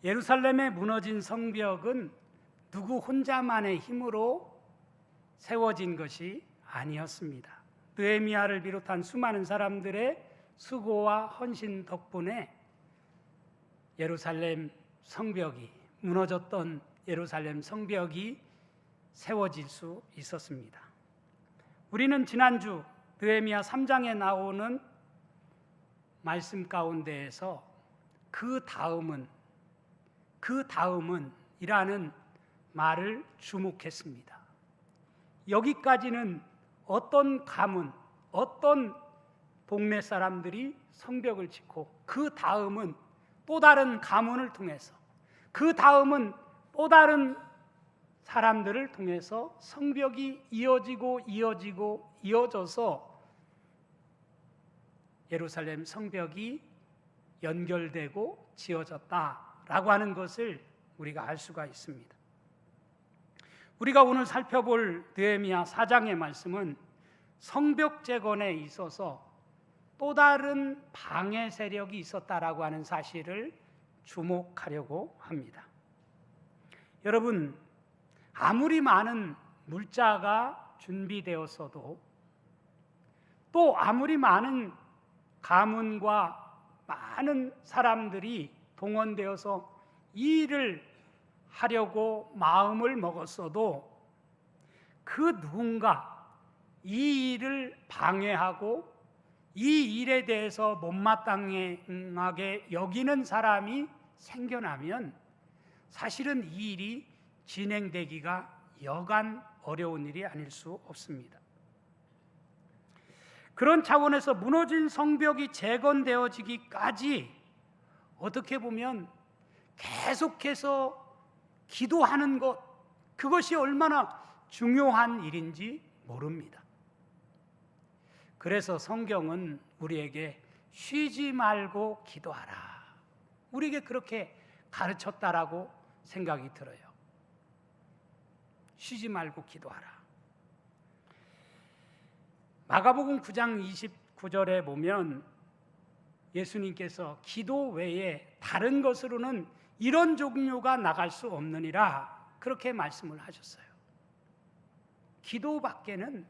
예루살렘에 무너진 성벽은 누구 혼자만의 힘으로 세워진 것이 아니었습니다. 느헤미야를 비롯한 수많은 사람들의 수고와 헌신 덕분에 예루살렘 성벽이, 무너졌던 예루살렘 성벽이 세워질 수 있었습니다. 우리는 지난주 느헤미야 3장에 나오는 말씀 가운데에서 그 다음은 이라는 말을 주목했습니다. 여기까지는 어떤 가문, 어떤 동네 사람들이 성벽을 짓고, 그 다음은 또 다른 가문을 통해서, 그 다음은 또 다른 사람들을 통해서 성벽이 이어져서 예루살렘 성벽이 연결되고 지어졌다라고 하는 것을 우리가 알 수가 있습니다. 우리가 오늘 살펴볼 느헤미야 4장의 말씀은 성벽 재건에 있어서 또 다른 방해 세력이 있었다라고 하는 사실을 주목하려고 합니다. 여러분, 아무리 많은 물자가 준비되었어도, 또 아무리 많은 가문과 많은 사람들이 동원되어서 이 일을 하려고 마음을 먹었어도 그 누군가 이 일을 방해하고 이 일에 대해서 못마땅하게 여기는 사람이 생겨나면 사실은 이 일이 진행되기가 여간 어려운 일이 아닐 수 없습니다. 그런 차원에서 무너진 성벽이 재건되어지기까지 어떻게 보면 계속해서 기도하는 것, 그것이 얼마나 중요한 일인지 모릅니다. 그래서 성경은 우리에게 쉬지 말고 기도하라, 우리에게 그렇게 가르쳤다라고 생각이 들어요. 쉬지 말고 기도하라. 마가복음 9장 29절에 보면 예수님께서 기도 외에 다른 것으로는 이런 종류가 나갈 수 없느니라, 그렇게 말씀을 하셨어요. 기도밖에는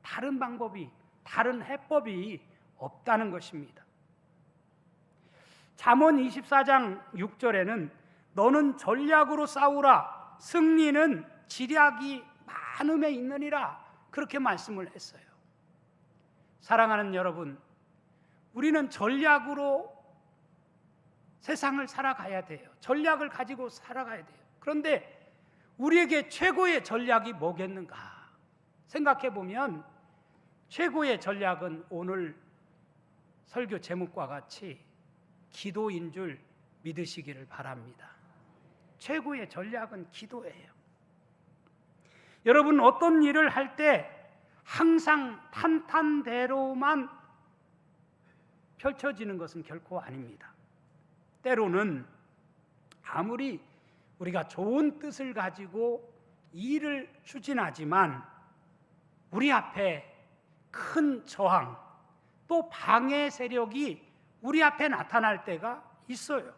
다른 방법이, 다른 해법이 없다는 것입니다. 잠언 24장 6절에는 너는 전략으로 싸우라, 승리는 지략이 많음에 있느니라, 그렇게 말씀을 했어요. 사랑하는 여러분, 우리는 전략으로 세상을 살아가야 돼요. 전략을 가지고 살아가야 돼요. 그런데 우리에게 최고의 전략이 뭐겠는가 생각해 보면 최고의 전략은 오늘 설교 제목과 같이 기도인 줄 믿으시기를 바랍니다. 최고의 전략은 기도예요. 여러분, 어떤 일을 할 때 항상 탄탄대로만 펼쳐지는 것은 결코 아닙니다. 때로는 아무리 우리가 좋은 뜻을 가지고 일을 추진하지만 우리 앞에 큰 저항, 또 방해 세력이 우리 앞에 나타날 때가 있어요.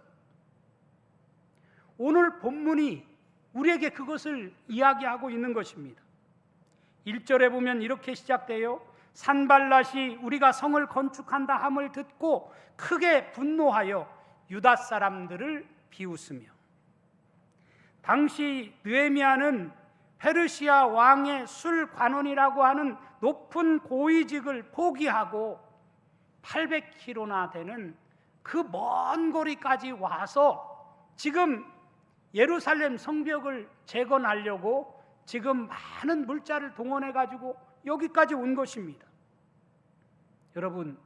오늘 본문이 우리에게 그것을 이야기하고 있는 것입니다. 1절에 보면 이렇게 시작돼요. 산발랏이 우리가 성을 건축한다 함을 듣고 크게 분노하여 유다 사람들을 비웃으며, 당시 느헤미야는 페르시아 왕의 술관원이라고 하는 높은 고위직을 포기하고 800km나 되는 그 먼 거리까지 와서 지금 예루살렘 성벽을 재건하려고 지금 많은 물자를 동원해 가지고 여기까지 온 것입니다. 여러분,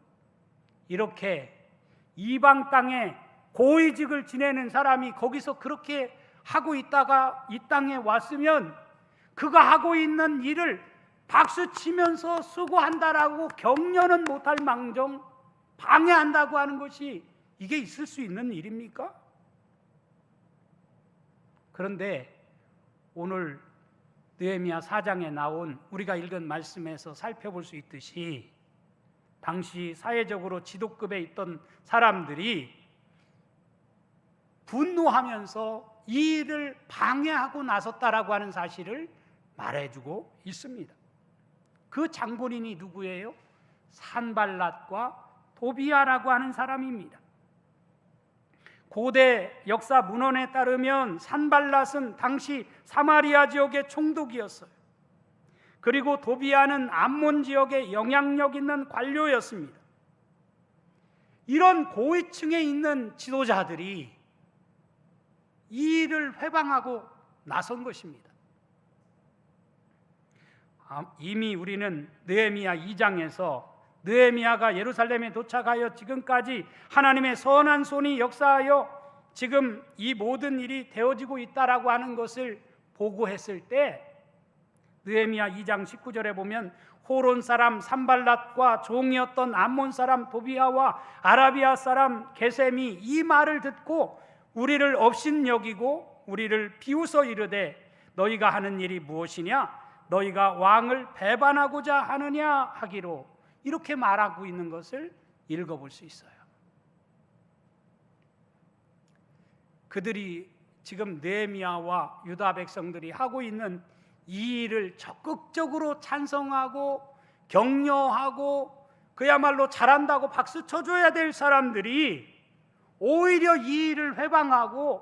이렇게 이방 땅에 고위직을 지내는 사람이 거기서 그렇게 하고 있다가 이 땅에 왔으면 그가 하고 있는 일을 박수 치면서 수고한다라고 격려는 못할 망정 방해한다고 하는 것이 이게 있을 수 있는 일입니까? 그런데 오늘 느헤미야 4장에 나온 우리가 읽은 말씀에서 살펴볼 수 있듯이 당시 사회적으로 지도급에 있던 사람들이 분노하면서 이 일을 방해하고 나섰다라고 하는 사실을 말해주고 있습니다. 그 장본인이 누구예요? 산발랏과 도비아라고 하는 사람입니다. 고대 역사 문헌에 따르면 산발랏은 당시 사마리아 지역의 총독이었어요. 그리고 도비아는 암몬 지역의 영향력 있는 관료였습니다. 이런 고위층에 있는 지도자들이 이 일을 회방하고 나선 것입니다. 이미 우리는 느헤미야 2장에서 느헤미야가 예루살렘에 도착하여 지금까지 하나님의 선한 손이 역사하여 지금 이 모든 일이 되어지고 있다라고 하는 것을 보고했을 때 느헤미야 2장 19절에 보면 호론 사람 산발랏과 종이었던 암몬 사람 도비아와 아라비아 사람 게셈이 이 말을 듣고 우리를 업신여기고 우리를 비웃어 이르되 너희가 하는 일이 무엇이냐? 너희가 왕을 배반하고자 하느냐 하기로 이렇게 말하고 있는 것을 읽어볼 수 있어요. 그들이 지금 느헤미야와 유다 백성들이 하고 있는 이 일을 적극적으로 찬성하고 격려하고 그야말로 잘한다고 박수 쳐줘야 될 사람들이 오히려 이 일을 회방하고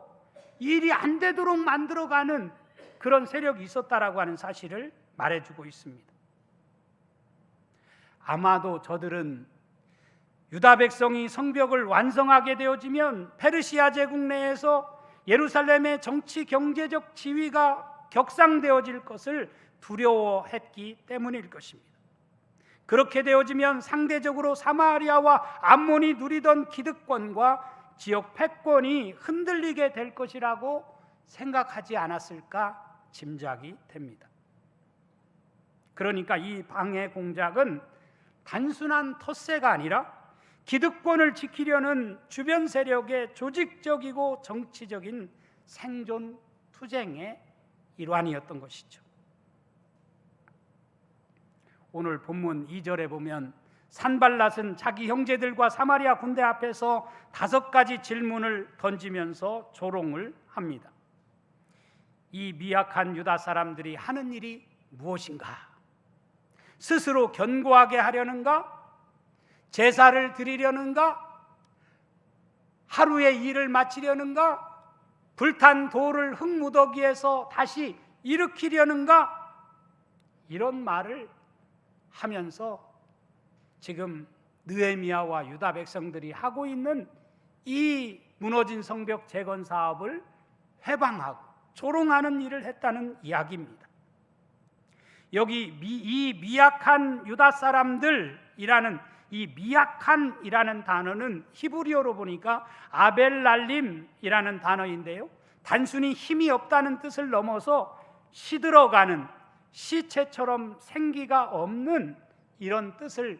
일이 안 되도록 만들어가는 그런 세력이 있었다라고 하는 사실을 말해주고 있습니다. 아마도 저들은 유다 백성이 성벽을 완성하게 되어지면 페르시아 제국 내에서 예루살렘의 정치 경제적 지위가 격상되어질 것을 두려워했기 때문일 것입니다. 그렇게 되어지면 상대적으로 사마리아와 암몬이 누리던 기득권과 지역 패권이 흔들리게 될 것이라고 생각하지 않았을까 짐작이 됩니다. 그러니까 이 방해 공작은 단순한 텃세가 아니라 기득권을 지키려는 주변 세력의 조직적이고 정치적인 생존 투쟁의 일환이었던 것이죠. 오늘 본문 2절에 보면 산발랏은 자기 형제들과 사마리아 군대 앞에서 5가지 질문을 던지면서 조롱을 합니다. 이 미약한 유다 사람들이 하는 일이 무엇인가? 스스로 견고하게 하려는가? 제사를 드리려는가? 하루의 일을 마치려는가? 불탄 돌을 흙무더기에서 다시 일으키려는가? 이런 말을 하면서 지금 느헤미야와 유다 백성들이 하고 있는 이 무너진 성벽 재건 사업을 회방하고 조롱하는 일을 했다는 이야기입니다. 여기 이 미약한 유다 사람들이라는 이 미약한이라는 단어는 히브리어로 보니까 아벨랄림이라는 단어인데요, 단순히 힘이 없다는 뜻을 넘어서 시들어가는, 시체처럼 생기가 없는 이런 뜻을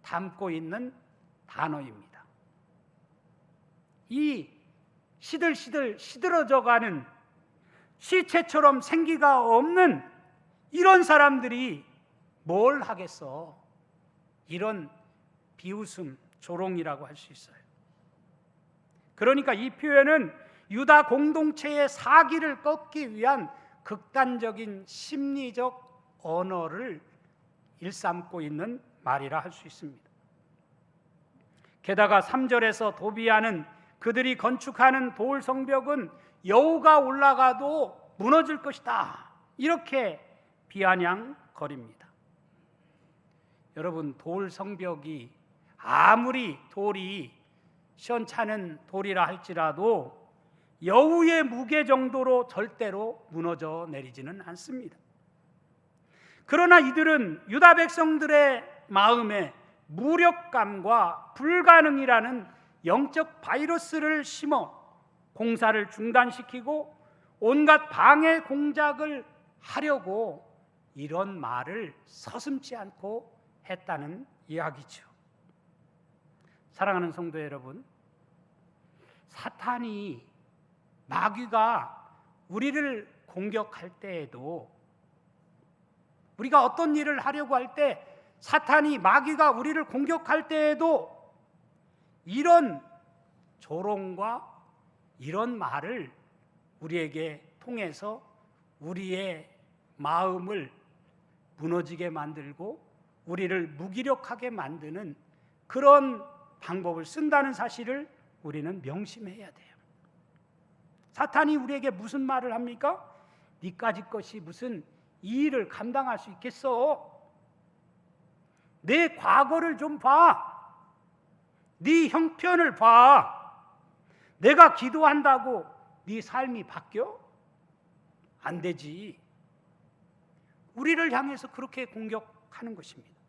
담고 있는 단어입니다. 이 시들어져가는 시체처럼 생기가 없는 이런 사람들이 뭘 하겠어? 이런 비웃음, 조롱이라고 할 수 있어요. 그러니까 이 표현은 유다 공동체의 사기를 꺾기 위한 극단적인 심리적 언어를 일삼고 있는 말이라 할 수 있습니다. 게다가 3절에서 도비아는 그들이 건축하는 돌 성벽은 여우가 올라가도 무너질 것이다, 이렇게 비아냥거립니다. 여러분, 돌 성벽이 아무리 돌이 시원찮은 돌이라 할지라도 여우의 무게 정도로 절대로 무너져 내리지는 않습니다. 그러나 이들은 유다 백성들의 마음에 무력감과 불가능이라는 영적 바이러스를 심어 공사를 중단시키고 온갖 방해 공작을 하려고 이런 말을 서슴지 않고 했다는 이야기죠. 사랑하는 성도 여러분, 사탄이, 마귀가 우리를 공격할 때에도, 우리가 어떤 일을 하려고 할 때 사탄이, 마귀가 우리를 공격할 때에도 이런 조롱과 이런 말을 우리에게 통해서 우리의 마음을 무너지게 만들고 우리를 무기력하게 만드는 그런 방법을 쓴다는 사실을 우리는 명심해야 돼요. 사탄이 우리에게 무슨 말을 합니까? 니까짓 것이 무슨 이 일을 감당할 수 있겠어? 내 과거를 좀 봐. 네 형편을 봐. 내가 기도한다고 네 삶이 바뀌어? 안 되지. 우리를 향해서 그렇게 공격하는 것입니다.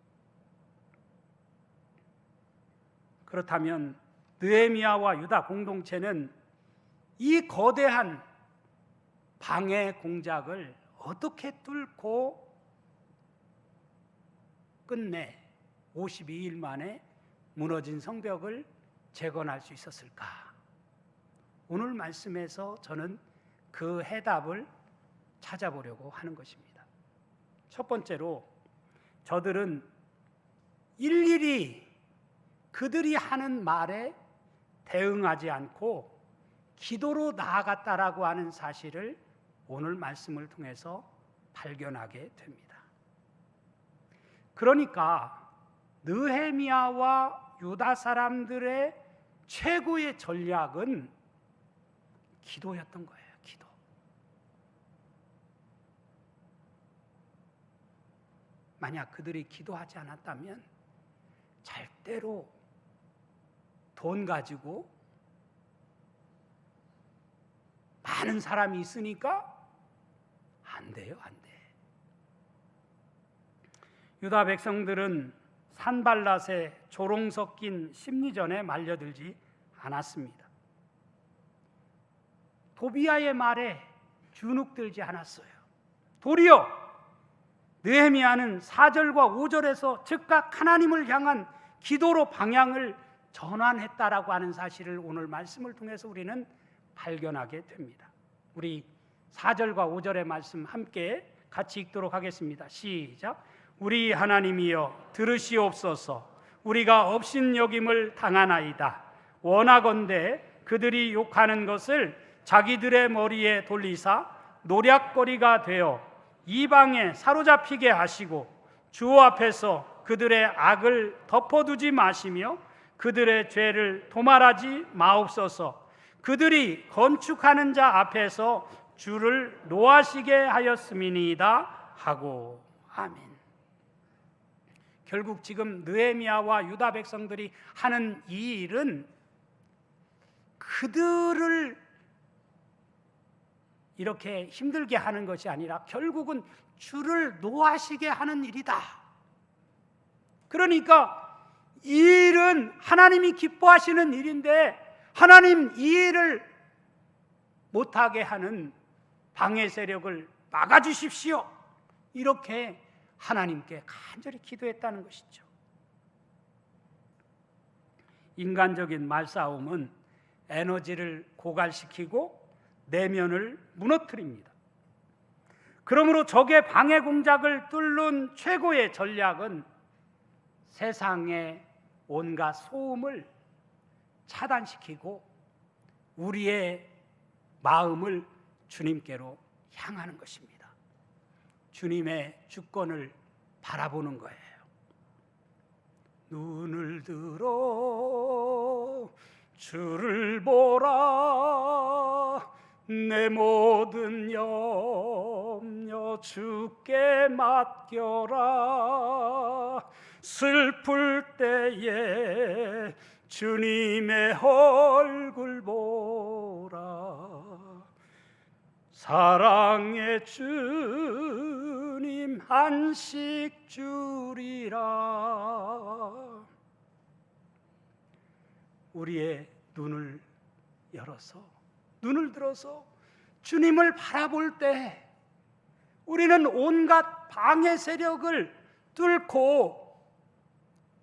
그렇다면 느헤미야와 유다 공동체는 이 거대한 방해 공작을 어떻게 뚫고 끝내 52일 만에 무너진 성벽을 재건할 수 있었을까? 오늘 말씀에서 저는 그 해답을 찾아보려고 하는 것입니다. 첫 번째로 저들은 일일이 그들이 하는 말에 대응하지 않고 기도로 나아갔다라고 하는 사실을 오늘 말씀을 통해서 발견하게 됩니다. 그러니까 느헤미야와 유다 사람들의 최고의 전략은 기도였던 거예요. 기도. 만약 그들이 기도하지 않았다면 절대로 돈 가지고 많은 사람이 있으니까 안 돼요, 안 돼. 유다 백성들은 산발랏의 조롱 섞인 심리전에 말려들지 않았습니다. 도비야의 말에 주눅들지 않았어요. 도리어 느헤미야는 4절과 5절에서 즉각 하나님을 향한 기도로 방향을 전환했다라고 하는 사실을 오늘 말씀을 통해서 우리는 발견하게 됩니다. 우리 4절과 5절의 말씀 함께 같이 읽도록 하겠습니다. 시작. 우리 하나님이여 들으시옵소서. 우리가 업신여김을 당하나이다. 원하건대 그들이 욕하는 것을 자기들의 머리에 돌리사 노략거리가 되어 이방에 사로잡히게 하시고 주 앞에서 그들의 악을 덮어두지 마시며 그들의 죄를 도말하지 마옵소서. 그들이 건축하는 자 앞에서 주를 노하시게 하였음이니이다 하고. 아멘. 결국 지금 느헤미야와 유다 백성들이 하는 이 일은 그들을 이렇게 힘들게 하는 것이 아니라 결국은 주를 노하시게 하는 일이다. 그러니까 이 일은 하나님이 기뻐하시는 일인데 하나님 이 일을 못하게 하는 방해 세력을 막아주십시오. 이렇게 하나님께 간절히 기도했다는 것이죠. 인간적인 말싸움은 에너지를 고갈시키고 내면을 무너뜨립니다. 그러므로 적의 방해 공작을 뚫는 최고의 전략은 세상의 온갖 소음을 차단시키고 우리의 마음을 주님께로 향하는 것입니다. 주님의 주권을 바라보는 거예요. 눈을 들어 주를 보라. 내 모든 염려 주께 맡겨라. 슬플 때에 주님의 얼굴 보라. 사랑의 주님 안식 주리라. 우리의 눈을 열어서 눈을 들어서 주님을 바라볼 때 우리는 온갖 방해 세력을 뚫고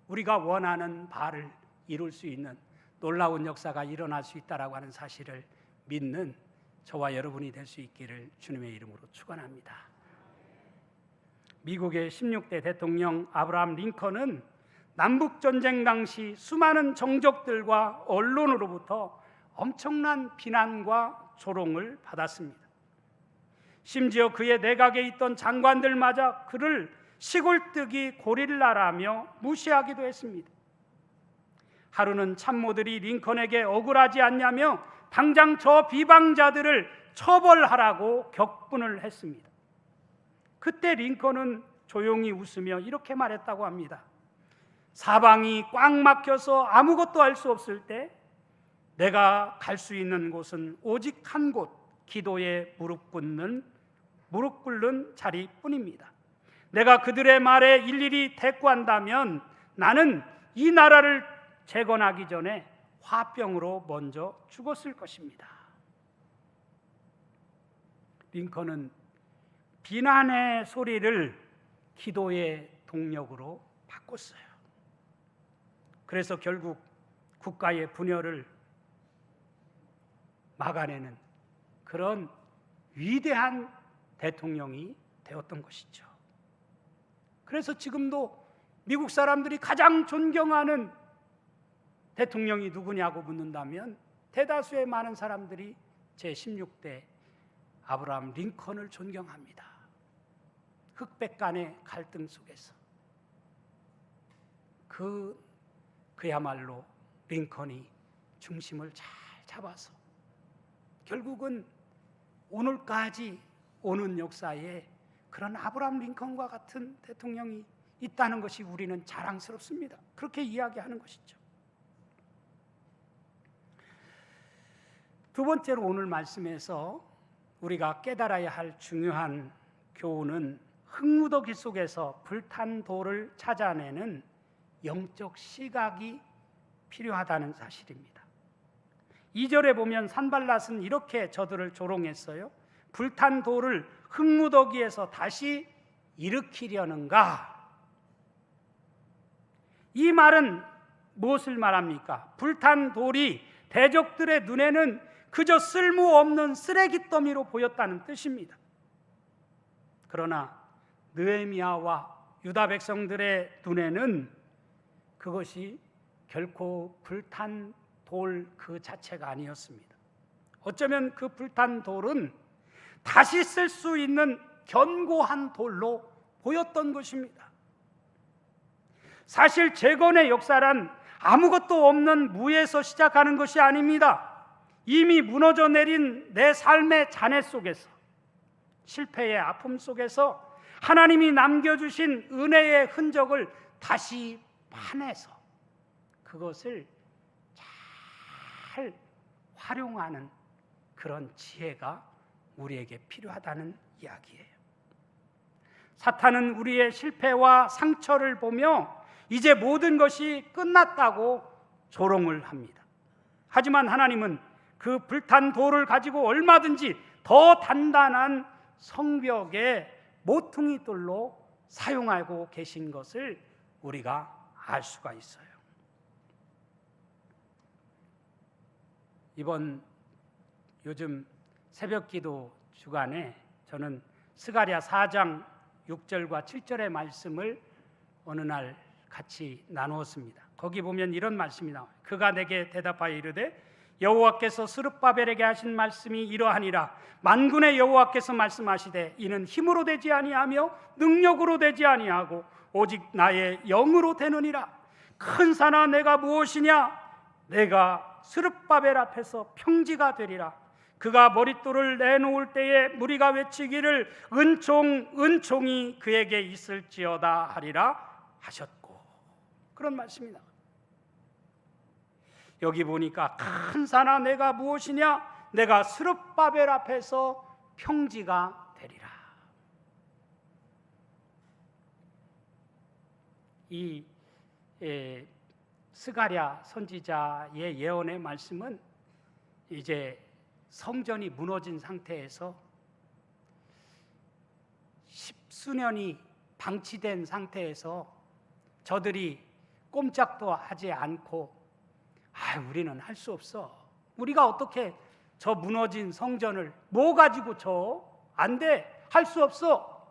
우리가 원하는 바를 이룰 수 있는 놀라운 역사가 일어날 수 있다라고 하는 사실을 믿는 저와 여러분이 될 수 있기를 주님의 이름으로 축원합니다. 미국의 16대 대통령 아브라함 링컨은 남북전쟁 당시 수많은 정적들과 언론으로부터 엄청난 비난과 조롱을 받았습니다. 심지어 그의 내각에 있던 장관들마저 그를 시골뜨기 고릴라라며 무시하기도 했습니다. 하루는 참모들이 링컨에게 억울하지 않냐며 당장 저 비방자들을 처벌하라고 격분을 했습니다. 그때 링컨은 조용히 웃으며 이렇게 말했다고 합니다. 사방이 꽉 막혀서 아무것도 할 수 없을 때 내가 갈 수 있는 곳은 오직 한 곳, 기도에 무릎 꿇는 자리뿐입니다. 내가 그들의 말에 일일이 대꾸한다면 나는 이 나라를 재건하기 전에 화병으로 먼저 죽었을 것입니다. 링컨은 비난의 소리를 기도의 동력으로 바꿨어요. 그래서 결국 국가의 분열을 막아내는 그런 위대한 대통령이 되었던 것이죠. 그래서 지금도 미국 사람들이 가장 존경하는 대통령이 누구냐고 묻는다면 대다수의 많은 사람들이 제16대 아브라함 링컨을 존경합니다. 흑백 간의 갈등 속에서 그야말로 링컨이 중심을 잘 잡아서 결국은 오늘까지 오는 역사에 그런 아브라함 링컨과 같은 대통령이 있다는 것이 우리는 자랑스럽습니다. 그렇게 이야기하는 것이죠. 두 번째로 오늘 말씀에서 우리가 깨달아야 할 중요한 교훈은 흙무더기 속에서 불탄 돌을 찾아내는 영적 시각이 필요하다는 사실입니다. 2절에 보면 산발랏은 이렇게 저들을 조롱했어요. 불탄 돌을 흙무더기에서 다시 일으키려는가? 이 말은 무엇을 말합니까? 불탄 돌이 대적들의 눈에는 그저 쓸모없는 쓰레기 더미로 보였다는 뜻입니다. 그러나 느헤미야와 유다 백성들의 눈에는 그것이 결코 불탄 돌 그 자체가 아니었습니다. 어쩌면 그 불탄 돌은 다시 쓸 수 있는 견고한 돌로 보였던 것입니다. 사실 재건의 역사란 아무것도 없는 무에서 시작하는 것이 아닙니다. 이미 무너져 내린 내 삶의 잔해 속에서, 실패의 아픔 속에서 하나님이 남겨주신 은혜의 흔적을 다시 파내서 그것을 잘 활용하는 그런 지혜가 우리에게 필요하다는 이야기예요. 사탄은 우리의 실패와 상처를 보며 이제 모든 것이 끝났다고 조롱을 합니다. 하지만 하나님은 그 불탄 돌을 가지고 얼마든지 더 단단한 성벽의 모퉁이 돌로 사용하고 계신 것을 우리가 알 수가 있어요. 요즘 새벽기도 주간에 저는 스가랴 4장 6절과 7절의 말씀을 어느 날 같이 나누었습니다. 거기 보면 이런 말씀이 나와요. 그가 내게 대답하여 이르되 여호와께서 스룹바벨에게 하신 말씀이 이러하니라. 만군의 여호와께서 말씀하시되 이는 힘으로 되지 아니하며 능력으로 되지 아니하고 오직 나의 영으로 되느니라. 큰 산아 내가 무엇이냐? 내가 스룹바벨 앞에서 평지가 되리라. 그가 머릿돌을 내놓을 때에 무리가 외치기를 은총이 그에게 있을지어다 하리라 하셨고, 그런 말씀이다. 여기 보니까 큰 산아 내가 무엇이냐? 내가 스룹바벨 앞에서 평지가 되리라. 이 스가랴 선지자의 예언의 말씀은 이제 성전이 무너진 상태에서 십수년이 방치된 상태에서 저들이 꼼짝도 하지 않고 우리는 할 수 없어. 우리가 어떻게 저 무너진 성전을 뭐 가지고 안 돼. 할 수 없어.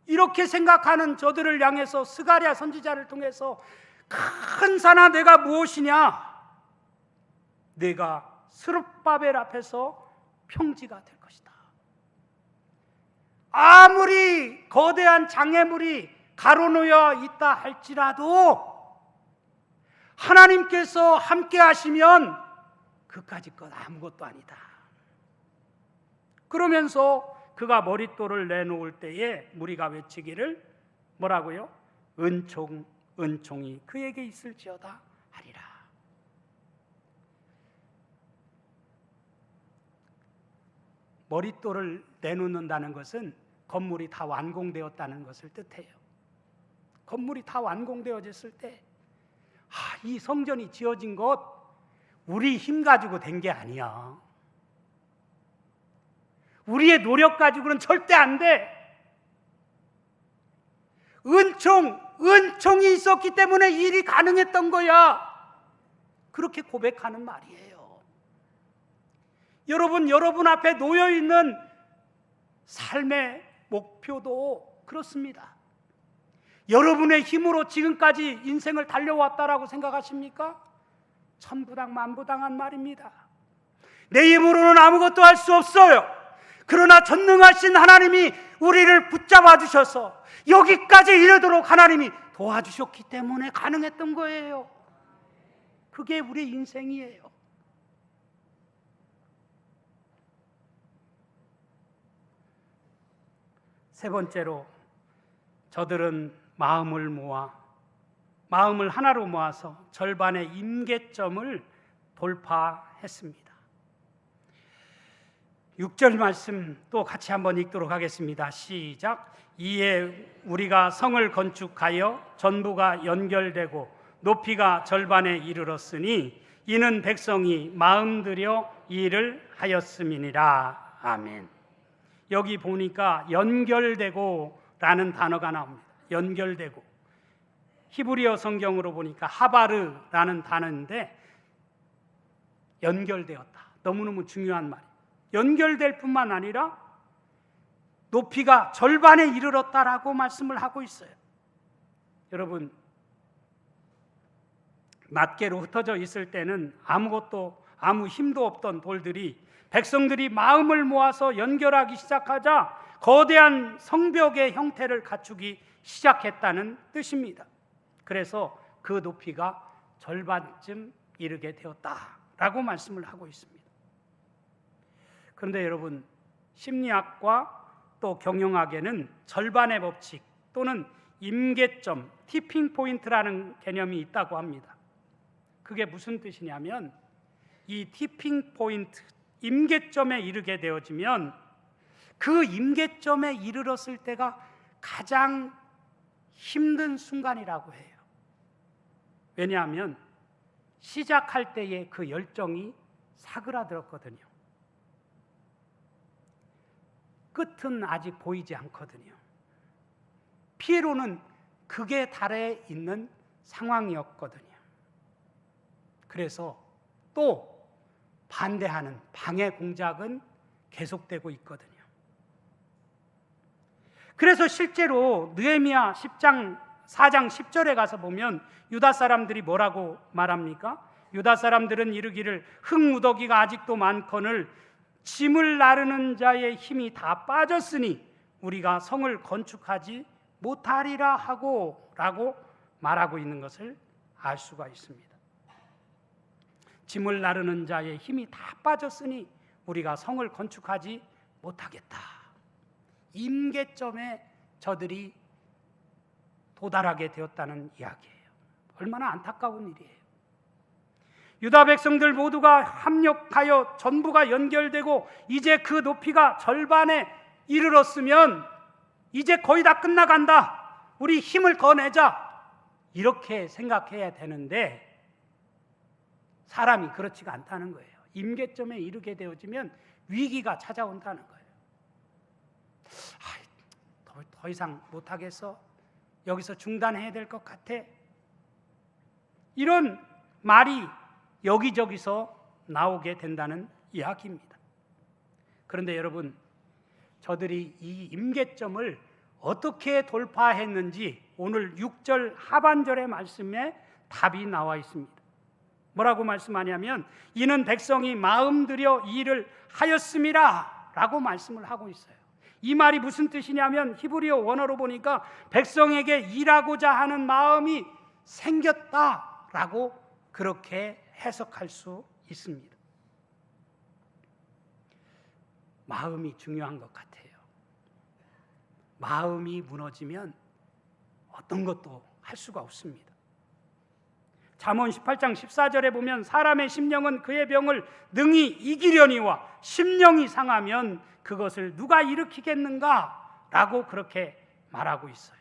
이렇게 생각하는 저들을 향해서 스가랴 선지자를 통해서 큰 산아 내가 무엇이냐? 내가 스룹바벨 앞에서 평지가 될 것이다. 아무리 거대한 장애물이 가로놓여 있다 할지라도 하나님께서 함께 하시면 그까짓 것 아무것도 아니다. 그러면서 그가 머릿돌을 내놓을 때에 무리가 외치기를 뭐라고요? 은총이 그에게 있을지어다 하리라. 머릿돌을 내놓는다는 것은 건물이 다 완공되었다는 것을 뜻해요. 건물이 다 완공되어졌을 때 이 성전이 지어진 것 우리 힘 가지고 된 게 아니야. 우리의 노력 가지고는 절대 안 돼. 은총이 있었기 때문에 일이 가능했던 거야. 그렇게 고백하는 말이에요. 여러분 앞에 놓여 있는 삶의 목표도 그렇습니다. 여러분의 힘으로 지금까지 인생을 달려왔다라고 생각하십니까? 천부당 만부당한 말입니다. 내 힘으로는 아무것도 할 수 없어요. 그러나 전능하신 하나님이 우리를 붙잡아 주셔서 여기까지 이르도록 하나님이 도와주셨기 때문에 가능했던 거예요. 그게 우리 인생이에요. 세 번째로 저들은 마음을 하나로 모아서 절반의 임계점을 돌파했습니다. 6절 말씀 또 같이 한번 읽도록 하겠습니다. 시작. 이에 우리가 성을 건축하여 전부가 연결되고 높이가 절반에 이르렀으니 이는 백성이 마음들여 일을 하였음이니라. 아멘. 여기 보니까 연결되고 라는 단어가 나옵니다. 연결되고. 히브리어 성경으로 보니까 하바르라는 단어인데 연결되었다. 너무너무 중요한 말이에요. 연결될 뿐만 아니라 높이가 절반에 이르렀다라고 말씀을 하고 있어요. 여러분, 낱개로 흩어져 있을 때는 아무 힘도 없던 돌들이 백성들이 마음을 모아서 연결하기 시작하자 거대한 성벽의 형태를 갖추기 시작했다는 뜻입니다. 그래서 그 높이가 절반쯤 이르게 되었다라고 말씀을 하고 있습니다. 그런데 여러분, 심리학과 또 경영학에는 절반의 법칙 또는 임계점, 티핑 포인트라는 개념이 있다고 합니다. 그게 무슨 뜻이냐면 이 티핑 포인트, 임계점에 이르게 되어지면 그 임계점에 이르렀을 때가 가장 힘든 순간이라고 해요. 왜냐하면 시작할 때의 그 열정이 사그라들었거든요. 끝은 아직 보이지 않거든요. 피에로는 극에 달해 있는 상황이었거든요. 그래서 또 반대하는 방해 공작은 계속되고 있거든요. 그래서 실제로 느헤미야 4장 10절에 가서 보면 유다 사람들이 뭐라고 말합니까? 유다 사람들은 이르기를 흙무더기가 아직도 많거늘 짐을 나르는 자의 힘이 다 빠졌으니 우리가 성을 건축하지 못하리라 라고 말하고 있는 것을 알 수가 있습니다. 짐을 나르는 자의 힘이 다 빠졌으니 우리가 성을 건축하지 못하겠다. 임계점에 저들이 도달하게 되었다는 이야기예요. 얼마나 안타까운 일이에요. 유다 백성들 모두가 합력하여 전부가 연결되고 이제 그 높이가 절반에 이르렀으면 이제 거의 다 끝나간다. 우리 힘을 더 내자. 이렇게 생각해야 되는데 사람이 그렇지가 않다는 거예요. 임계점에 이르게 되어지면 위기가 찾아온다는 거예요. 더 이상 못하겠어? 여기서 중단해야 될 것 같아? 이런 말이 여기저기서 나오게 된다는 이야기입니다. 그런데 여러분, 저들이 이 임계점을 어떻게 돌파했는지 오늘 6절 하반절의 말씀에 답이 나와 있습니다. 뭐라고 말씀하냐면 이는 백성이 마음 들여 이 일을 하였음이라 라고 말씀을 하고 있어요. 이 말이 무슨 뜻이냐면 히브리어 원어로 보니까 백성에게 일하고자 하는 마음이 생겼다라고 그렇게 해석할 수 있습니다. 마음이 중요한 것 같아요. 마음이 무너지면 어떤 것도 할 수가 없습니다. 잠언 18장 14절에 보면 사람의 심령은 그의 병을 능히 이기려니와 심령이 상하면 그것을 누가 일으키겠는가? 라고 그렇게 말하고 있어요.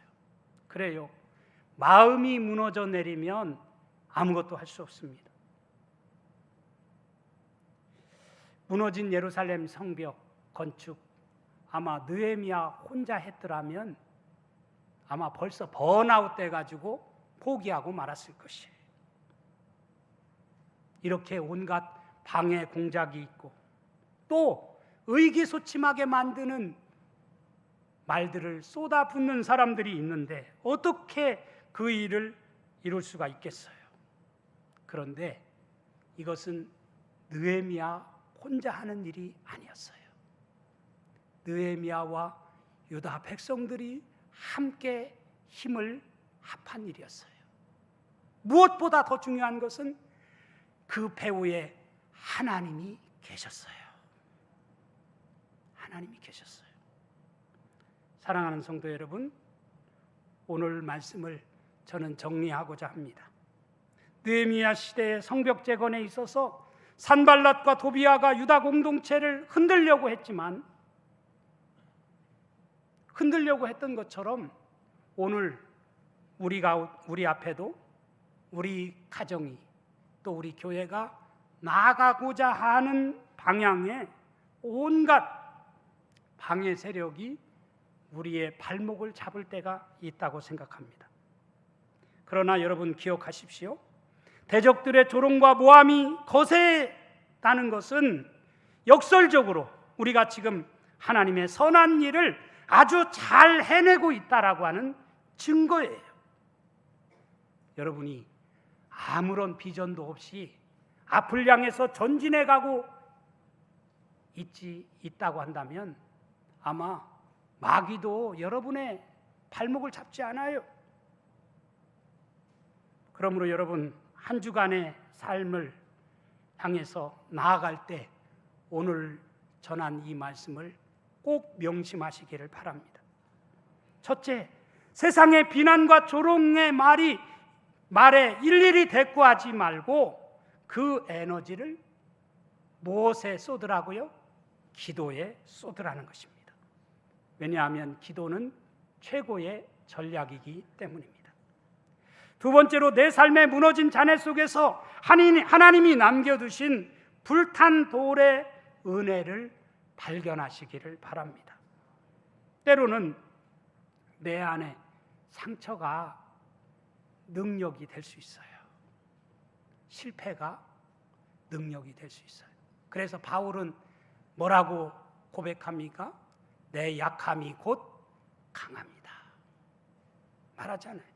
그래요. 마음이 무너져 내리면 아무것도 할 수 없습니다. 무너진 예루살렘 성벽 건축 아마 느헤미야 혼자 했더라면 아마 벌써 번아웃 돼가지고 포기하고 말았을 것이에요. 이렇게 온갖 방해 공작이 있고 또 의기소침하게 만드는 말들을 쏟아붓는 사람들이 있는데 어떻게 그 일을 이룰 수가 있겠어요? 그런데 이것은 느헤미야 혼자 하는 일이 아니었어요. 느헤미야와 유다 백성들이 함께 힘을 합한 일이었어요. 무엇보다 더 중요한 것은 그 배후에 하나님이 계셨어요. 하나님이 계셨어요. 사랑하는 성도 여러분, 오늘 말씀을 저는 정리하고자 합니다. 느헤미야 시대의 성벽 재건에 있어서 산발랏과 도비아가 유다 공동체를 흔들려고 했지만 흔들려고 했던 것처럼 오늘 우리 앞에도 우리 가정이 또 우리 교회가 나아가고자 하는 방향에 온갖 방해 세력이 우리의 발목을 잡을 때가 있다고 생각합니다. 그러나 여러분 기억하십시오. 대적들의 조롱과 모함이 거세다는 것은 역설적으로 우리가 지금 하나님의 선한 일을 아주 잘 해내고 있다라고 하는 증거예요. 여러분이 아무런 비전도 없이 앞을 향해서 전진해 가고 있다고 한다면 아마 마귀도 여러분의 발목을 잡지 않아요. 그러므로 여러분 한 주간의 삶을 향해서 나아갈 때 오늘 전한 이 말씀을 꼭 명심하시기를 바랍니다. 첫째, 세상의 비난과 조롱의 말에 일일이 대꾸하지 말고 그 에너지를 무엇에 쏟으라고요? 기도에 쏟으라는 것입니다. 왜냐하면 기도는 최고의 전략이기 때문입니다. 두 번째로 내 삶의 무너진 잔해 속에서 하나님이 남겨두신 불탄 돌의 은혜를 발견하시기를 바랍니다. 때로는 내 안에 상처가 능력이 될 수 있어요. 실패가 능력이 될 수 있어요. 그래서 바울은 뭐라고 고백합니까? 내 약함이 곧 강합니다. 말하잖아요.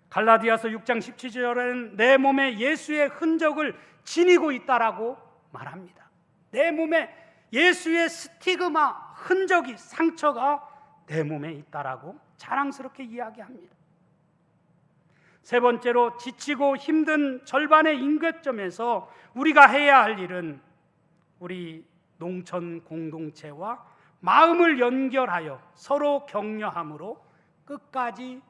갈라디아서 6장 17절에는 내 몸에 예수의 흔적을 지니고 있다라고 말합니다. 내 몸에 예수의 스티그마, 흔적이, 상처가 내 몸에 있다라고 자랑스럽게 이야기합니다. 세 번째로 지치고 힘든 절반의 임계점에서 우리가 해야 할 일은 우리 농촌 공동체와 마음을 연결하여 서로 격려함으로 끝까지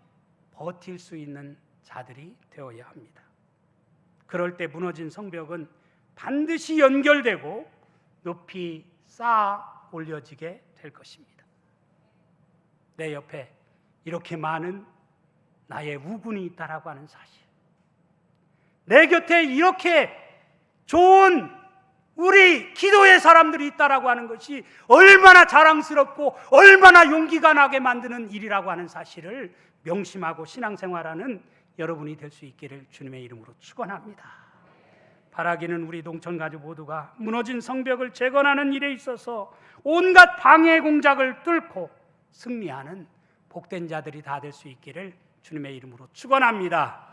버틸 수 있는 자들이 되어야 합니다. 그럴 때 무너진 성벽은 반드시 연결되고 높이 쌓아 올려지게 될 것입니다. 내 옆에 이렇게 많은 나의 우군이 있다라고 하는 사실, 내 곁에 이렇게 좋은 우리 기도의 사람들이 있다라고 하는 것이 얼마나 자랑스럽고 얼마나 용기가 나게 만드는 일이라고 하는 사실을 명심하고 신앙생활하는 여러분이 될 수 있기를 주님의 이름으로 축원합니다. 바라기는 우리 농촌 가족 모두가 무너진 성벽을 재건하는 일에 있어서 온갖 방해 공작을 뚫고 승리하는 복된 자들이 다 될 수 있기를 주님의 이름으로 축원합니다.